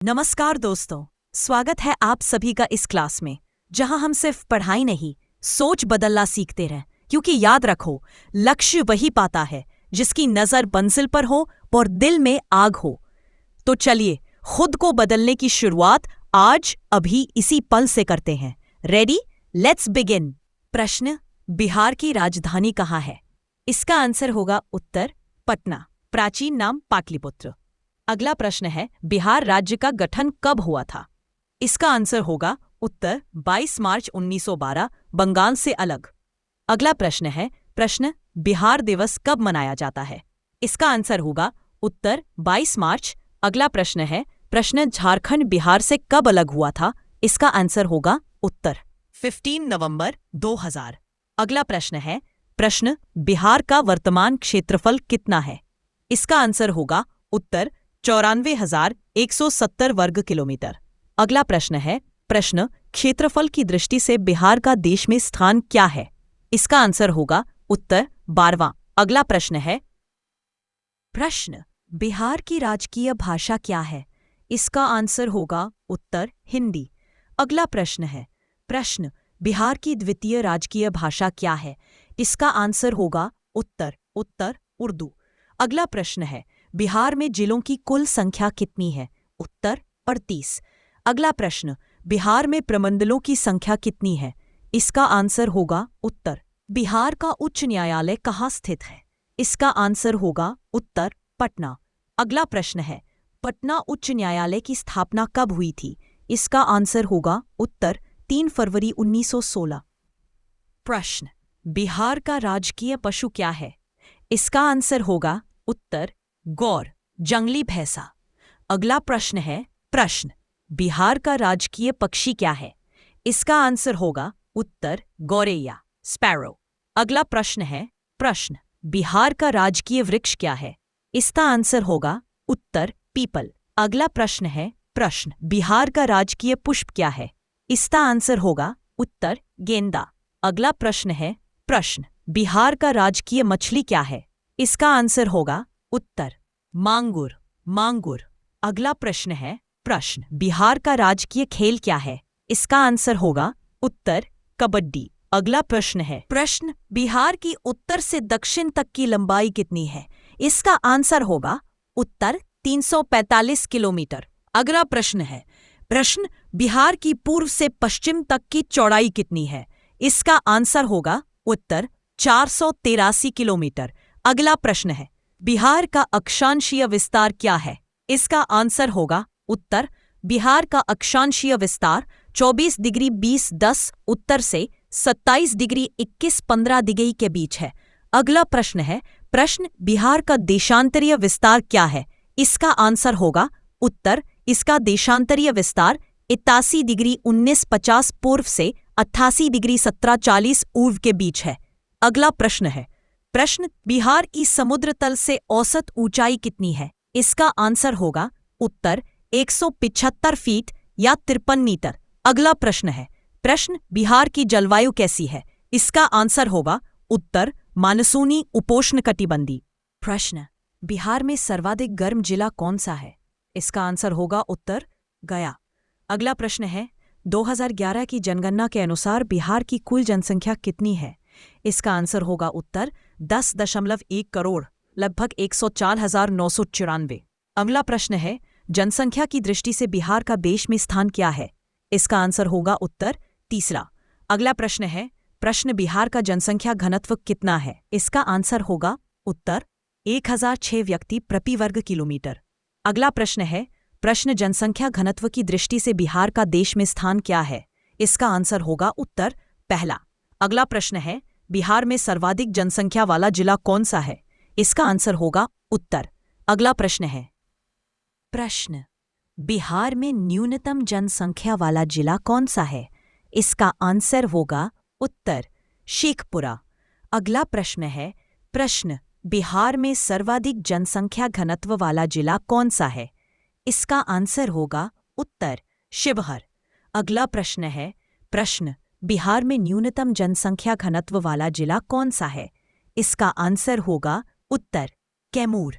नमस्कार दोस्तों, स्वागत है आप सभी का इस क्लास में जहां हम सिर्फ पढ़ाई नहीं सोच बदलना सीखते रहें। क्योंकि याद रखो, लक्ष्य वही पाता है जिसकी नजर मंजिल पर हो और दिल में आग हो। तो चलिए खुद को बदलने की शुरुआत आज अभी इसी पल से करते हैं। रेडी? Let's begin. प्रश्न, बिहार की राजधानी कहाँ है? इसका आंसर होगा उत्तर पटना, प्राचीन नाम पाटलिपुत्र। अगला प्रश्न है, बिहार राज्य का गठन कब हुआ था? इसका आंसर होगा उत्तर 22 मार्च 1912, बंगाल से अलग। अगला प्रश्न है, बिहार दिवस कब मनाया जाता है? इसका आंसर होगा उत्तर 22 मार्च। अगला प्रश्न है, झारखंड बिहार से कब अलग हुआ था? इसका आंसर होगा उत्तर 15 नवंबर 2000। अगला प्रश्न है, बिहार का वर्तमान क्षेत्रफल कितना है? इसका आंसर होगा उत्तर 94,170 वर्ग किलोमीटर। अगला प्रश्न है, क्षेत्रफल की दृष्टि से बिहार का देश में स्थान क्या है? इसका आंसर होगा उत्तर 12वां। अगला प्रश्न है, बिहार की राजकीय भाषा क्या है? इसका आंसर होगा उत्तर हिंदी। अगला प्रश्न है, बिहार की द्वितीय राजकीय भाषा क्या है? इसका आंसर होगा उत्तर उर्दू। अगला प्रश्न है, बिहार में जिलों की कुल संख्या कितनी है? उत्तर 38। अगला प्रश्न, बिहार में प्रमंडलों की संख्या कितनी है? इसका आंसर होगा उत्तर। बिहार का उच्च न्यायालय कहाँ स्थित है? इसका आंसर होगा उत्तर पटना। अगला प्रश्न है, पटना उच्च न्यायालय की स्थापना कब हुई थी? इसका आंसर होगा उत्तर 3 फरवरी 1916। बिहार का राजकीय पशु क्या है? इसका आंसर होगा उत्तर गौर, जंगली भैंसा। अगला प्रश्न है, बिहार का राजकीय पक्षी क्या है? इसका आंसर होगा उत्तर गौरैया, स्पैरो। अगला प्रश्न है, बिहार का राजकीय वृक्ष क्या है? इसका आंसर होगा उत्तर पीपल। अगला प्रश्न है, बिहार का राजकीय पुष्प क्या है? इसका आंसर होगा उत्तर गेंदा। अगला प्रश्न है, बिहार का राजकीय मछली क्या है? इसका आंसर होगा उत्तर मांगुर। अगला प्रश्न है, बिहार का राजकीय खेल क्या है? इसका आंसर होगा उत्तर कबड्डी। अगला प्रश्न है, बिहार की उत्तर से दक्षिण तक की लंबाई कितनी है? इसका आंसर होगा उत्तर 345 किलोमीटर। अगला प्रश्न है, बिहार की पूर्व से पश्चिम तक की चौड़ाई कितनी है? इसका आंसर होगा उत्तर 483 किलोमीटर। अगला प्रश्न है, बिहार का अक्षांशीय विस्तार क्या है? इसका आंसर होगा उत्तर बिहार का अक्षांशीय विस्तार 24 डिग्री 20' उत्तर से 27 डिग्री 21-15 डिग्री के बीच है। अगला प्रश्न है, बिहार का देशांतरीय विस्तार क्या है? इसका आंसर होगा उत्तर इसका देशांतरीय विस्तार 81 डिग्री 1950 पूर्व से 88 डिग्री 1740 पूर्व के बीच है। अगला प्रश्न है, बिहार की समुद्र तल से औसत ऊंचाई कितनी है? इसका आंसर होगा उत्तर 175 फीट या 53 मीटर। अगला प्रश्न है, बिहार की जलवायु कैसी है? इसका आंसर होगा उत्तर मानसूनी उपोष्णकटिबंधी। बिहार में सर्वाधिक गर्म जिला कौन सा है? इसका आंसर होगा उत्तर गया। अगला प्रश्न है, 2011 की जनगणना के अनुसार बिहार की कुल जनसंख्या कितनी है? इसका आंसर होगा उत्तर 10.1 करोड़, लगभग 104,994। अगला प्रश्न है, जनसंख्या की दृष्टि से बिहार का देश में स्थान क्या है? इसका आंसर होगा उत्तर तीसरा। अगला प्रश्न है, बिहार का जनसंख्या घनत्व कितना है? इसका आंसर होगा उत्तर 1006 व्यक्ति प्रति वर्ग किलोमीटर। अगला प्रश्न है, जनसंख्या घनत्व की दृष्टि से बिहार का देश में स्थान क्या है? इसका आंसर होगा उत्तर पहला। अगला प्रश्न है, बिहार में सर्वाधिक जनसंख्या वाला जिला कौन सा है? इसका आंसर होगा उत्तर। अगला प्रश्न है, बिहार में न्यूनतम जनसंख्या वाला जिला कौन सा है? इसका आंसर होगा उत्तर शेखपुरा। अगला प्रश्न है, बिहार में सर्वाधिक जनसंख्या घनत्व वाला जिला कौन सा है? इसका आंसर होगा उत्तर शिवहर। अगला प्रश्न है, बिहार में न्यूनतम जनसंख्या घनत्व वाला जिला कौन सा है? इसका आंसर होगा उत्तर कैमूर।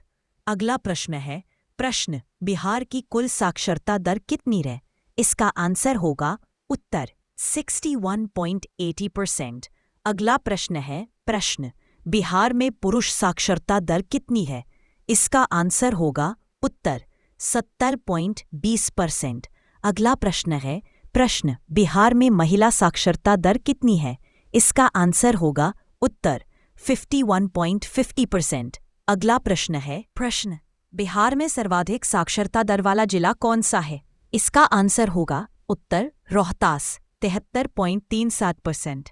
अगला प्रश्न है, प्रश्न, बिहार की कुल साक्षरता दर कितनी है? इसका आंसर होगा उत्तर 61.80%। अगला प्रश्न है प्रश्न, बिहार में पुरुष साक्षरता दर कितनी है? इसका आंसर होगा उत्तर 70.20%। अगला प्रश्न है प्रश्न, बिहार में महिला साक्षरता दर कितनी है? इसका आंसर होगा उत्तर 51.50%। अगला प्रश्न है प्रश्न, बिहार में सर्वाधिक साक्षरता दर वाला जिला कौन सा है? इसका आंसर होगा उत्तर रोहतास 73.37%।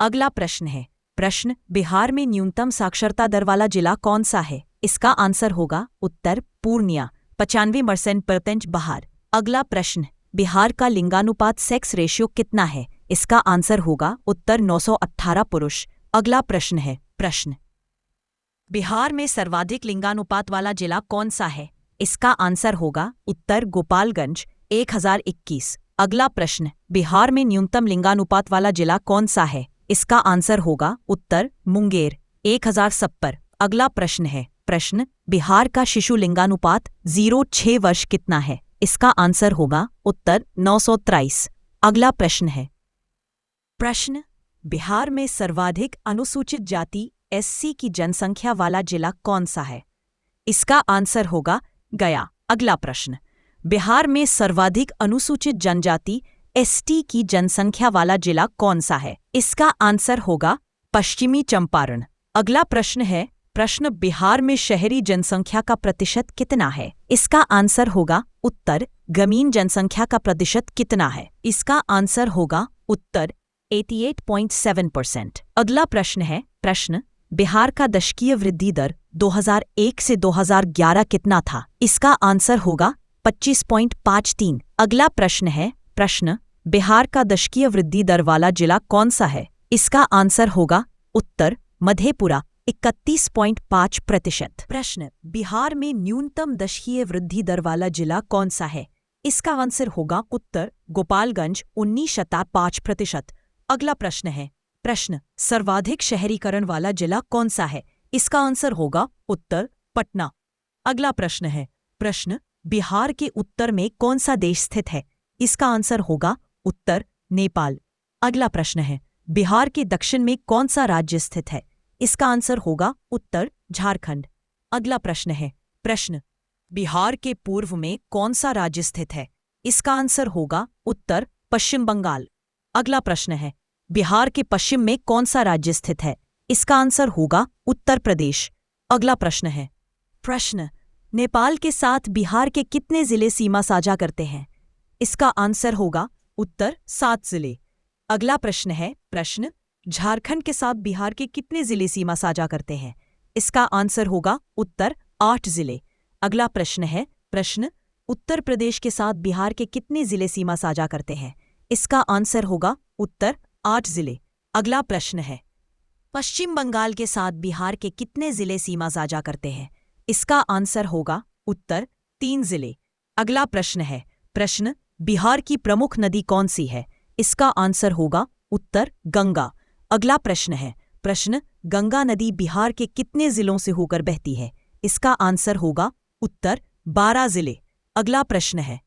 अगला प्रश्न है प्रश्न, बिहार में न्यूनतम साक्षरता दर वाला जिला कौन सा है? इसका आंसर होगा उत्तर पूर्णिया 95% बहार। अगला प्रश्न, बिहार का लिंगानुपात सेक्स रेशियो कितना है? इसका आंसर होगा उत्तर 918 पुरुष। अगला प्रश्न है प्रश्न, बिहार में सर्वाधिक लिंगानुपात वाला जिला कौन सा है? इसका आंसर होगा उत्तर गोपालगंज 1021। अगला प्रश्न, बिहार में न्यूनतम लिंगानुपात वाला जिला कौन सा है? इसका आंसर होगा उत्तर मुंगेर 1070। अगला प्रश्न है प्रश्न, बिहार का शिशु लिंगानुपात 0-6 वर्ष कितना है? इसका आंसर होगा उत्तर 923। अगला प्रश्न है प्रश्न, बिहार में सर्वाधिक अनुसूचित जाति SC की जनसंख्या वाला जिला कौन सा है? इसका आंसर होगा गया। अगला प्रश्न, बिहार में सर्वाधिक अनुसूचित जनजाति ST की जनसंख्या वाला जिला कौन सा है? इसका आंसर होगा पश्चिमी चंपारण। अगला प्रश्न है प्रश्न, बिहार में शहरी जनसंख्या का प्रतिशत कितना है? इसका आंसर होगा उत्तर ग्रामीण जनसंख्या का प्रतिशत कितना है? इसका आंसर होगा उत्तर 88.7%। अगला प्रश्न है प्रश्न, बिहार का दशकीय वृद्धि दर 2001 से 2011 कितना था? इसका आंसर होगा 25.53। अगला प्रश्न है प्रश्न, बिहार का दशकीय वृद्धि दर वाला जिला कौन सा है? इसका आंसर होगा उत्तर मधेपुरा 31.5%। प्रश्न, बिहार में न्यूनतम दशकीय वृद्धि दर वाला जिला कौन सा है? इसका आंसर होगा उत्तर गोपालगंज 19.5%। अगला प्रश्न है प्रश्न, सर्वाधिक शहरीकरण वाला जिला कौन सा है? इसका आंसर होगा उत्तर पटना। अगला प्रश्न है प्रश्न, बिहार के उत्तर में कौन सा देश स्थित है? इसका आंसर होगा उत्तर नेपाल। अगला प्रश्न है बिहार के दक्षिण में कौन सा राज्य स्थित है? इसका आंसर होगा उत्तर झारखंड। अगला प्रश्न है प्रश्न, बिहार के पूर्व में कौन सा राज्य स्थित है? इसका आंसर होगा उत्तर पश्चिम बंगाल। अगला प्रश्न है बिहार के पश्चिम में कौन सा राज्य स्थित है? इसका आंसर होगा उत्तर प्रदेश। अगला प्रश्न है प्रश्न, नेपाल के साथ बिहार के कितने जिले सीमा साझा करते हैं? इसका आंसर होगा उत्तर 7 जिले। अगला प्रश्न है प्रश्न, झारखंड के साथ बिहार के कितने जिले सीमा साझा करते हैं? इसका आंसर होगा उत्तर 8 जिले। अगला प्रश्न है प्रश्न, उत्तर प्रदेश के साथ बिहार के कितने जिले सीमा साझा करते हैं? इसका आंसर होगा उत्तर 8 जिले। अगला प्रश्न है पश्चिम बंगाल के साथ बिहार के कितने जिले सीमा साझा करते हैं? इसका आंसर होगा उत्तर 3 जिले। अगला प्रश्न है प्रश्न, बिहार की प्रमुख नदी कौन सी है? इसका आंसर होगा उत्तर गंगा। अगला प्रश्न है प्रश्न, गंगा नदी बिहार के कितने जिलों से होकर बहती है? इसका आंसर होगा उत्तर 12 जिले। अगला प्रश्न है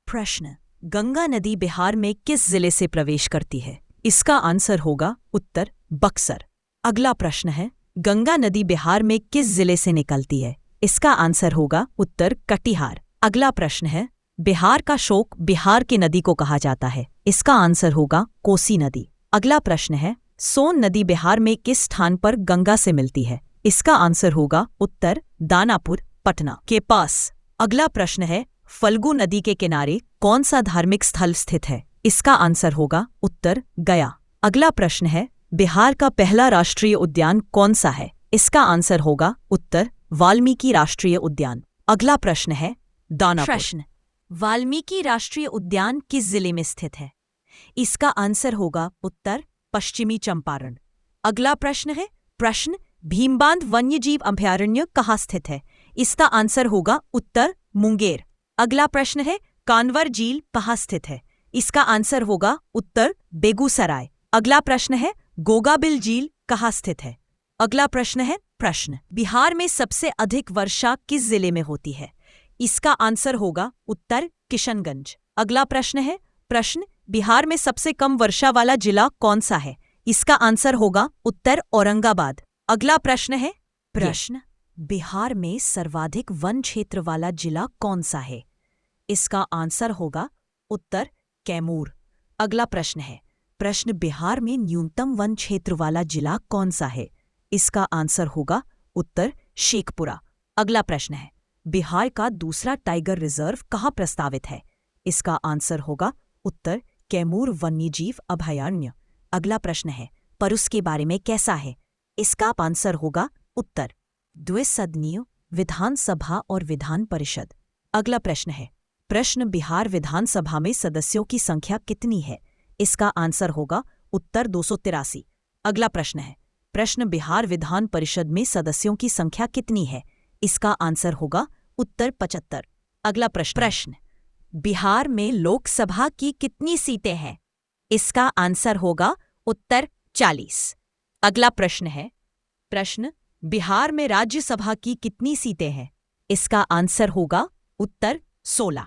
प्रश्न, गंगा नदी बिहार में किस जिले से प्रवेश करती है? इसका आंसर होगा उत्तर बक्सर। अगला प्रश्न है गंगा नदी बिहार में किस जिले से निकलती है? इसका आंसर होगा उत्तर कटिहार। अगला प्रश्न है बिहार का शोक बिहार की नदी को कहा जाता है? इसका आंसर होगा कोसी नदी। अगला प्रश्न है सोन नदी बिहार में किस स्थान पर गंगा से मिलती है? इसका आंसर होगा उत्तर दानापुर पटना के पास। अगला प्रश्न है फल्गु नदी के किनारे कौन सा धार्मिक स्थल स्थित है? इसका आंसर होगा उत्तर गया। अगला प्रश्न है बिहार का पहला राष्ट्रीय उद्यान कौन सा है? इसका आंसर होगा उत्तर वाल्मीकि राष्ट्रीय उद्यान। अगला प्रश्न है दानापुर। प्रश्न, वाल्मीकि राष्ट्रीय उद्यान किस जिले में स्थित है? इसका आंसर होगा उत्तर पश्चिमी चंपारण। अगला प्रश्न है प्रश्न, भीमबांध वन्यजीव अभयारण्य कहाँ स्थित है? इसका आंसर होगा उत्तर मुंगेर। अगला प्रश्न है कांवर झील कहाँ स्थित है? इसका आंसर होगा उत्तर बेगूसराय। अगला प्रश्न है गोगाबिल झील कहाँ स्थित है? अगला प्रश्न है प्रश्न, बिहार में सबसे अधिक वर्षा किस जिले में होती है? इसका आंसर होगा उत्तर किशनगंज। अगला प्रश्न है प्रश्न बिहार में सबसे कम वर्षा वाला जिला कौन सा है? इसका आंसर होगा उत्तर औरंगाबाद। अगला प्रश्न है प्रश्न बिहार में सर्वाधिक वन क्षेत्र वाला जिला कौन सा है? इसका आंसर होगा उत्तर कैमूर। अगला प्रश्न है प्रश्न बिहार में न्यूनतम वन क्षेत्र वाला जिला कौन सा है? इसका आंसर होगा उत्तर शेखपुरा। अगला प्रश्न है बिहार का दूसरा टाइगर रिजर्व कहाँ प्रस्तावित है? इसका आंसर होगा उत्तर कैमूर वन्यजीव अभयारण्य। अगला प्रश्न है परुस के बारे में कैसा है? इसका आंसर होगा उत्तर द्विसदनीय विधानसभा और विधान परिषद। अगला प्रश्न है प्रश्न बिहार विधानसभा में सदस्यों की संख्या कितनी है? इसका आंसर होगा उत्तर 283। अगला प्रश्न है प्रश्न बिहार विधान परिषद में सदस्यों की संख्या कितनी है? इसका आंसर होगा उत्तर 75। अगला प्रश्न बिहार में लोकसभा की कितनी सीटें हैं? इसका आंसर होगा उत्तर 40। अगला प्रश्न है प्रश्न बिहार में राज्यसभा की कितनी सीटें हैं? इसका आंसर होगा उत्तर 16।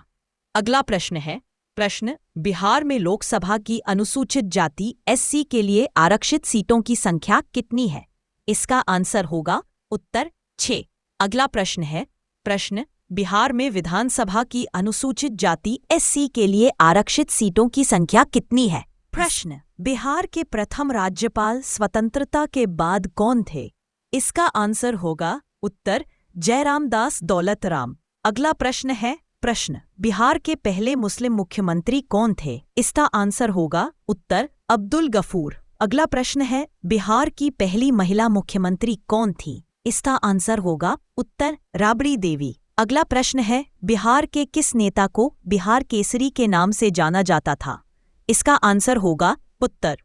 अगला प्रश्न है प्रश्न बिहार में लोकसभा की अनुसूचित जाति एससी के लिए आरक्षित सीटों की संख्या कितनी है? इसका आंसर होगा उत्तर 6। अगला प्रश्न है प्रश्न बिहार में विधानसभा की अनुसूचित जाति एससी के लिए आरक्षित सीटों की संख्या कितनी है? प्रश्न बिहार के प्रथम राज्यपाल स्वतंत्रता के बाद कौन थे? इसका आंसर होगा उत्तर जयराम दास दौलतराम। अगला प्रश्न है प्रश्न बिहार के पहले मुस्लिम मुख्यमंत्री कौन थे? इसका आंसर होगा उत्तर अब्दुल गफूर। अगला प्रश्न है बिहार की पहली महिला मुख्यमंत्री कौन थी? इसका आंसर होगा उत्तर राबड़ी देवी। अगला प्रश्न है बिहार के किस नेता को बिहार केसरी के नाम से जाना जाता था? इसका आंसर होगा उत्तर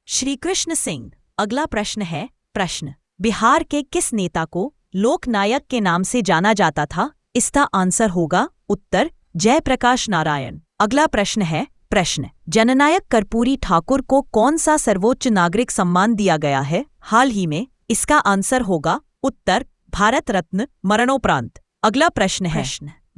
श्री कृष्ण सिंह। अगला प्रश्न है प्रश्न बिहार के किस नेता को लोकनायक के नाम से जाना जाता था? इसका आंसर होगा उत्तर जयप्रकाश नारायण। अगला प्रश्न है प्रश्न जननायक कर्पूरी ठाकुर को कौन सा सर्वोच्च नागरिक सम्मान दिया गया है हाल ही में? इसका आंसर होगा उत्तर भारत रत्न मरणोपरांत। अगला प्रश्न है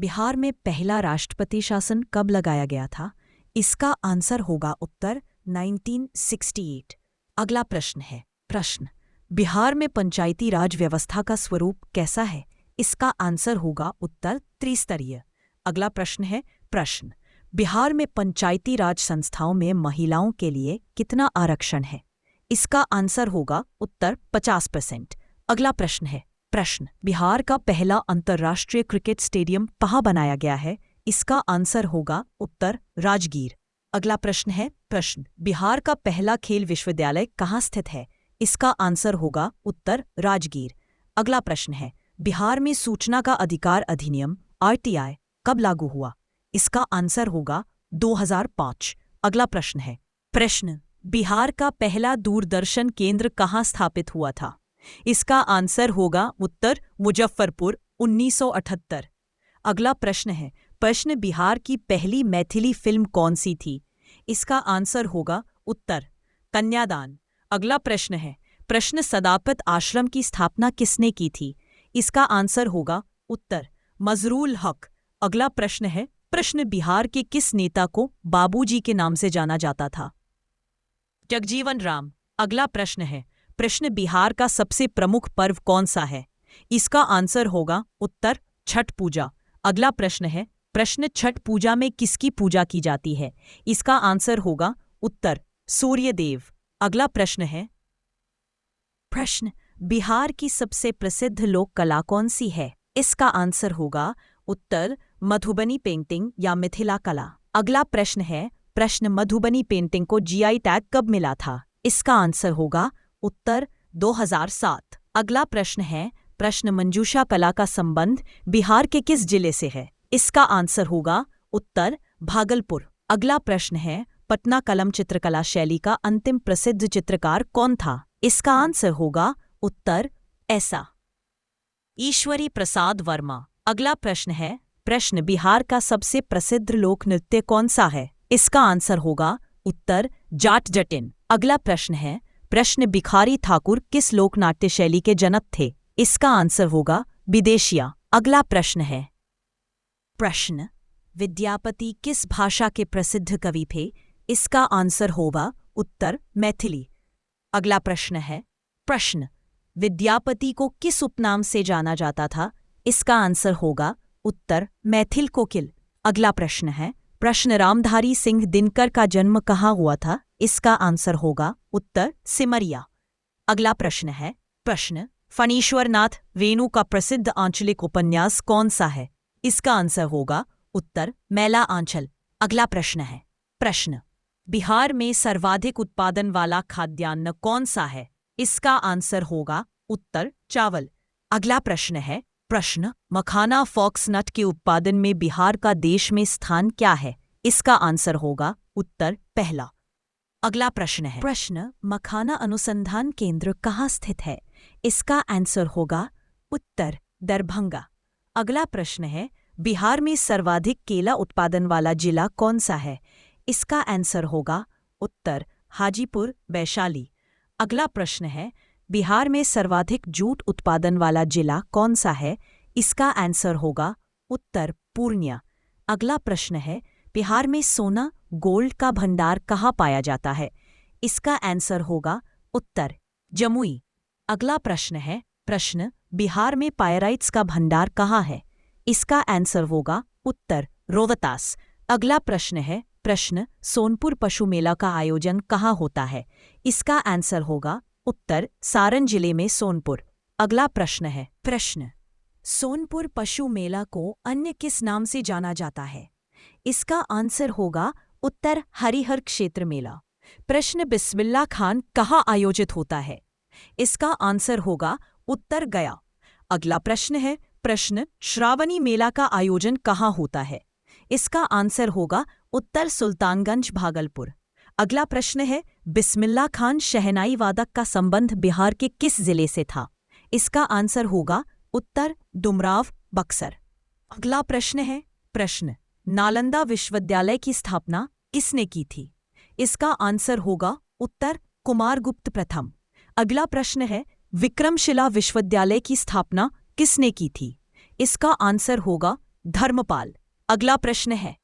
बिहार में पहला राष्ट्रपति शासन कब लगाया गया था? इसका आंसर होगा उत्तर 1968। अगला प्रश्न है प्रश्न बिहार में पंचायती राज व्यवस्था का स्वरूप कैसा है? इसका आंसर होगा उत्तर त्रिस्तरीय। अगला प्रश्न है प्रश्न बिहार में पंचायती राज संस्थाओं में महिलाओं के लिए कितना आरक्षण है? इसका आंसर होगा उत्तर 50%। अगला प्रश्न है प्रश्न बिहार का पहला अंतर्राष्ट्रीय क्रिकेट स्टेडियम कहाँ बनाया गया है? इसका आंसर होगा उत्तर राजगीर। अगला प्रश्न है प्रश्न बिहार का पहला खेल विश्वविद्यालय कहाँ स्थित है? इसका आंसर होगा उत्तर राजगीर। अगला प्रश्न है बिहार में सूचना का अधिकार अधिनियम RTI कब लागू हुआ? इसका आंसर होगा 2005। अगला प्रश्न है प्रश्न बिहार का पहला दूरदर्शन केंद्र कहाँ स्थापित हुआ था? इसका आंसर होगा उत्तर मुजफ्फरपुर 1978। अगला प्रश्न है प्रश्न बिहार की पहली मैथिली फिल्म कौन सी थी? इसका आंसर होगा उत्तर कन्यादान। अगला प्रश्न है प्रश्न सदाकत आश्रम की स्थापना किसने की थी? इसका आंसर होगा उत्तर मजरूल हक। अगला प्रश्न है प्रश्न बिहार के किस नेता को बाबूजी के नाम से जाना जाता था? जगजीवन राम। अगला प्रश्न है प्रश्न बिहार का सबसे प्रमुख पर्व कौन सा है? इसका आंसर होगा उत्तर छठ पूजा। अगला प्रश्न है प्रश्न छठ पूजा में किसकी पूजा की जाती है? इसका आंसर होगा उत्तर सूर्यदेव। अगला प्रश्न है प्रश्न बिहार की सबसे प्रसिद्ध लोक कला कौन सी है? इसका आंसर होगा उत्तर मधुबनी पेंटिंग या मिथिला कला। अगला प्रश्न है प्रश्न मधुबनी पेंटिंग को GI टैग कब मिला था? इसका आंसर होगा उत्तर 2007। अगला प्रश्न है प्रश्न मंजूषा कला का संबंध बिहार के किस जिले से है? इसका आंसर होगा उत्तर भागलपुर। अगला प्रश्न है पटना कलम चित्रकला शैली का अंतिम प्रसिद्ध चित्रकार कौन था? इसका आंसर होगा उत्तर ऐसा ईश्वरी प्रसाद वर्मा। अगला प्रश्न है प्रश्न बिहार का सबसे प्रसिद्ध लोक नृत्य कौन सा है? इसका आंसर होगा उत्तर जाट जटिन। अगला प्रश्न है प्रश्न भिखारी ठाकुर किस लोक नाट्य शैली के जनक थे? इसका आंसर होगा विदेशिया। अगला प्रश्न है प्रश्न, विद्यापति किस भाषा के प्रसिद्ध कवि थे? इसका आंसर होगा उत्तर मैथिली। अगला प्रश्न है प्रश्न, विद्यापति को किस उपनाम से जाना जाता था? इसका आंसर होगा उत्तर मैथिल कोकिल। अगला प्रश्न है प्रश्न, रामधारी सिंह दिनकर का जन्म कहाँ हुआ था? इसका आंसर होगा उत्तर सिमरिया। अगला प्रश्न है प्रश्न, फणीश्वर नाथ वेणु का प्रसिद्ध आंचलिक उपन्यास कौन सा है? इसका आंसर होगा उत्तर मैला आंचल। अगला प्रश्न है प्रश्न, बिहार में सर्वाधिक उत्पादन वाला खाद्यान्न कौन सा है? इसका आंसर होगा उत्तर चावल। अगला प्रश्न है प्रश्न, मखाना फॉक्सनट के उत्पादन में बिहार का देश में स्थान क्या है? इसका आंसर होगा उत्तर पहला। अगला प्रश्न है प्रश्न, मखाना अनुसंधान केंद्र कहाँ स्थित है? इसका आंसर होगा उत्तर दरभंगा। अगला प्रश्न है बिहार में सर्वाधिक केला उत्पादन वाला जिला कौन सा है? इसका आंसर होगा उत्तर हाजीपुर वैशाली। अगला प्रश्न है बिहार में सर्वाधिक जूट उत्पादन वाला जिला कौन सा है? इसका आंसर होगा उत्तर पूर्णिया। अगला प्रश्न है बिहार में सोना गोल्ड का भंडार कहाँ पाया जाता है? इसका आंसर होगा उत्तर जमुई। अगला प्रश्न है प्रश्न, बिहार में पायराइट्स का भंडार कहाँ है? इसका आंसर होगा उत्तर रोहतास। अगला प्रश्न है प्रश्न, सोनपुर पशु मेला का आयोजन कहाँ होता है? इसका आंसर होगा उत्तर सारण जिले में सोनपुर। अगला प्रश्न है प्रश्न, सोनपुर पशु मेला को अन्य किस नाम से जाना जाता है? इसका आंसर होगा उत्तर हरिहर क्षेत्र मेला। प्रश्न, बिस्मिल्लाह खान कहाँ आयोजित होता है? इसका आंसर होगा उत्तर गया। अगला प्रश्न है प्रश्न, श्रावणी मेला का आयोजन कहाँ होता है? इसका आंसर होगा उत्तर सुल्तानगंज भागलपुर। अगला प्रश्न है बिस्मिल्लाह खान शहनाई वादक का संबंध बिहार के किस जिले से था? इसका आंसर होगा उत्तर डुमराव बक्सर। अगला प्रश्न है प्रश्न, नालंदा विश्वविद्यालय की स्थापना किसने की थी? इसका आंसर होगा उत्तर कुमारगुप्त प्रथम। अगला प्रश्न है विक्रमशिला विश्वविद्यालय की स्थापना किसने की थी? इसका आंसर होगा धर्मपाल। अगला प्रश्न है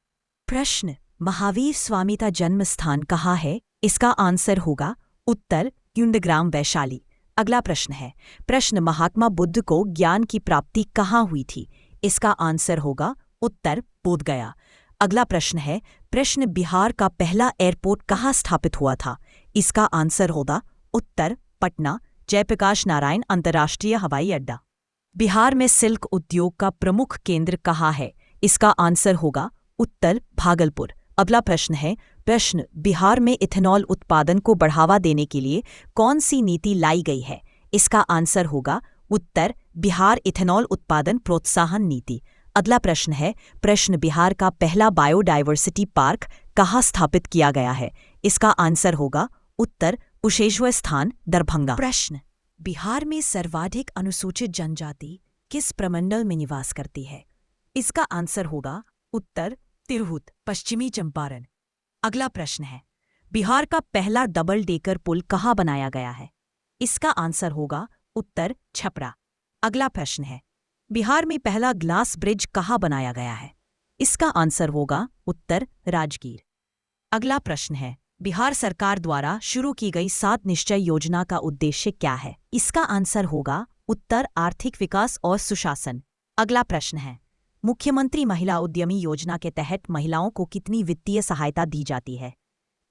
प्रश्न, महावीर स्वामी का जन्म स्थान कहाँ है? इसका आंसर होगा उत्तर कुंडग्राम वैशाली। अगला प्रश्न है प्रश्न, महात्मा बुद्ध को ज्ञान की प्राप्ति कहाँ हुई थी? इसका आंसर होगा उत्तर बोधगया। अगला प्रश्न है प्रश्न, बिहार का पहला एयरपोर्ट कहाँ स्थापित हुआ था? इसका आंसर होगा उत्तर पटना जयप्रकाश नारायण अंतर्राष्ट्रीय हवाई अड्डा। बिहार में सिल्क उद्योग का प्रमुख केंद्र कहाँ है? इसका आंसर होगा उत्तर भागलपुर। अगला प्रश्न है प्रश्न, बिहार में इथेनॉल उत्पादन को बढ़ावा देने के लिए कौन सी नीति लाई गई है? इसका आंसर होगा उत्तर बिहार इथेनॉल उत्पादन प्रोत्साहन नीति। अगला प्रश्न है प्रश्न, बिहार का पहला बायोडायवर्सिटी पार्क कहाँ स्थापित किया गया है? इसका आंसर होगा उत्तर कुशेश्वर स्थान दरभंगा। प्रश्न, बिहार में सर्वाधिक अनुसूचित जनजाति किस प्रमंडल में निवास करती है? इसका आंसर होगा उत्तर तिरहुत पश्चिमी चंपारण। अगला प्रश्न है बिहार का पहला डबल डेकर पुल कहाँ बनाया गया है? इसका आंसर होगा उत्तर छपरा। अगला प्रश्न है बिहार में पहला ग्लास ब्रिज कहाँ बनाया गया है? इसका आंसर होगा उत्तर राजगीर। अगला प्रश्न है बिहार सरकार द्वारा शुरू की गई 7 निश्चय योजना का उद्देश्य क्या है? इसका आंसर होगा उत्तर आर्थिक विकास और सुशासन। अगला प्रश्न है मुख्यमंत्री महिला उद्यमी योजना के तहत महिलाओं को कितनी वित्तीय सहायता दी जाती है?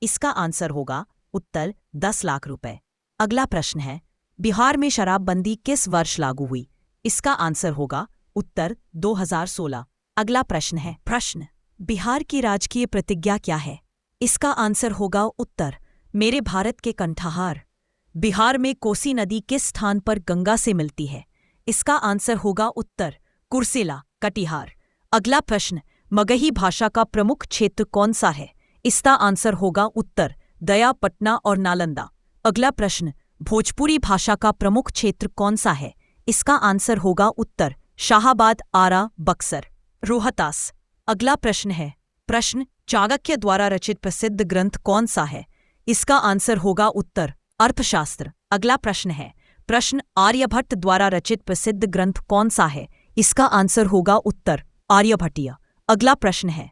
इसका आंसर होगा उत्तर 10 लाख रुपए। अगला प्रश्न है बिहार में शराबबंदी किस वर्ष लागू हुई? इसका आंसर होगा उत्तर 2016। अगला प्रश्न है प्रश्न, बिहार की राजकीय प्रतिज्ञा क्या है? इसका आंसर होगा उत्तर मेरे भारत के कंठहार। बिहार में कोसी नदी किस स्थान पर गंगा से मिलती है? इसका आंसर होगा उत्तर कुर्सेला कटिहार। अगला प्रश्न, मगही भाषा का प्रमुख क्षेत्र कौन सा है? इसका आंसर होगा उत्तर दया पटना और नालंदा। अगला प्रश्न, भोजपुरी भाषा का प्रमुख क्षेत्र कौन सा है? इसका आंसर होगा उत्तर शाहाबाद आरा बक्सर रोहतास। अगला प्रश्न है प्रश्न, चाणक्य द्वारा रचित प्रसिद्ध ग्रंथ कौन सा है? इसका आंसर होगा उत्तर अर्थशास्त्र। अगला प्रश्न है प्रश्न, आर्यभट्ट द्वारा रचित प्रसिद्ध ग्रंथ कौन सा है? इसका आंसर होगा उत्तर आर्यभट्टीय। अगला प्रश्न है।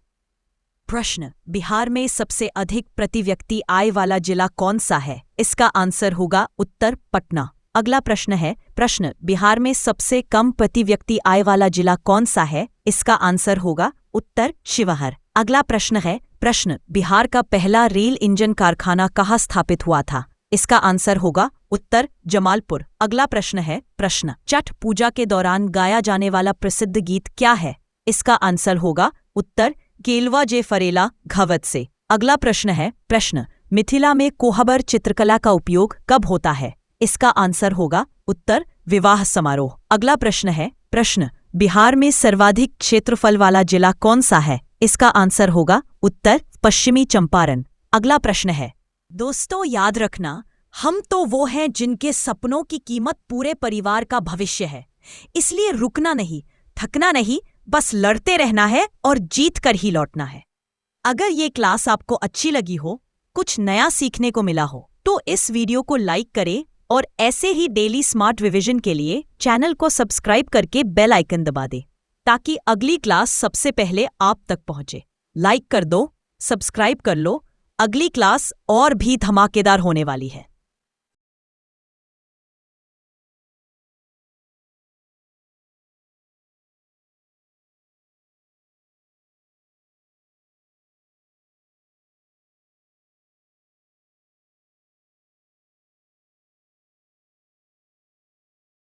प्रश्न, बिहार में सबसे अधिक प्रति व्यक्ति आय वाला जिला कौन सा है? इसका आंसर होगा उत्तर पटना। अगला प्रश्न है। प्रश्न, बिहार में सबसे कम प्रति व्यक्ति आय वाला जिला कौन सा है? इसका आंसर होगा उत्तर शिवहर। अगला प्रश्न है। प्रश्न, बिहार का पहला रेल इंजन कारखाना कहाँ स्थापित हुआ था? इसका आंसर होगा उत्तर जमालपुर। अगला प्रश्न है। प्रश्न, छठ पूजा के दौरान गाया जाने वाला प्रसिद्ध गीत क्या है? इसका आंसर होगा उत्तर केलवा जे फरेला घवत से। अगला प्रश्न है। प्रश्न, मिथिला में कोहबर चित्रकला का उपयोग कब होता है? इसका आंसर होगा उत्तर विवाह समारोह। अगला प्रश्न है। प्रश्न, बिहार में सर्वाधिक क्षेत्रफल वाला जिला कौन सा है? इसका आंसर होगा उत्तर पश्चिमी चंपारण। अगला प्रश्न है। दोस्तों याद रखना, हम तो वो हैं जिनके सपनों की कीमत पूरे परिवार का भविष्य है। इसलिए रुकना नहीं, थकना नहीं, बस लड़ते रहना है और जीत कर ही लौटना है। अगर ये क्लास आपको अच्छी लगी हो, कुछ नया सीखने को मिला हो, तो इस वीडियो को लाइक करें और ऐसे ही डेली स्मार्ट रिवीजन के लिए चैनल को सब्सक्राइब करके बेल आइकन दबा दें, ताकि अगली क्लास सबसे पहले आप तक पहुंचे। लाइक कर दो, सब्सक्राइब कर लो, अगली क्लास और भी धमाकेदार होने वाली है।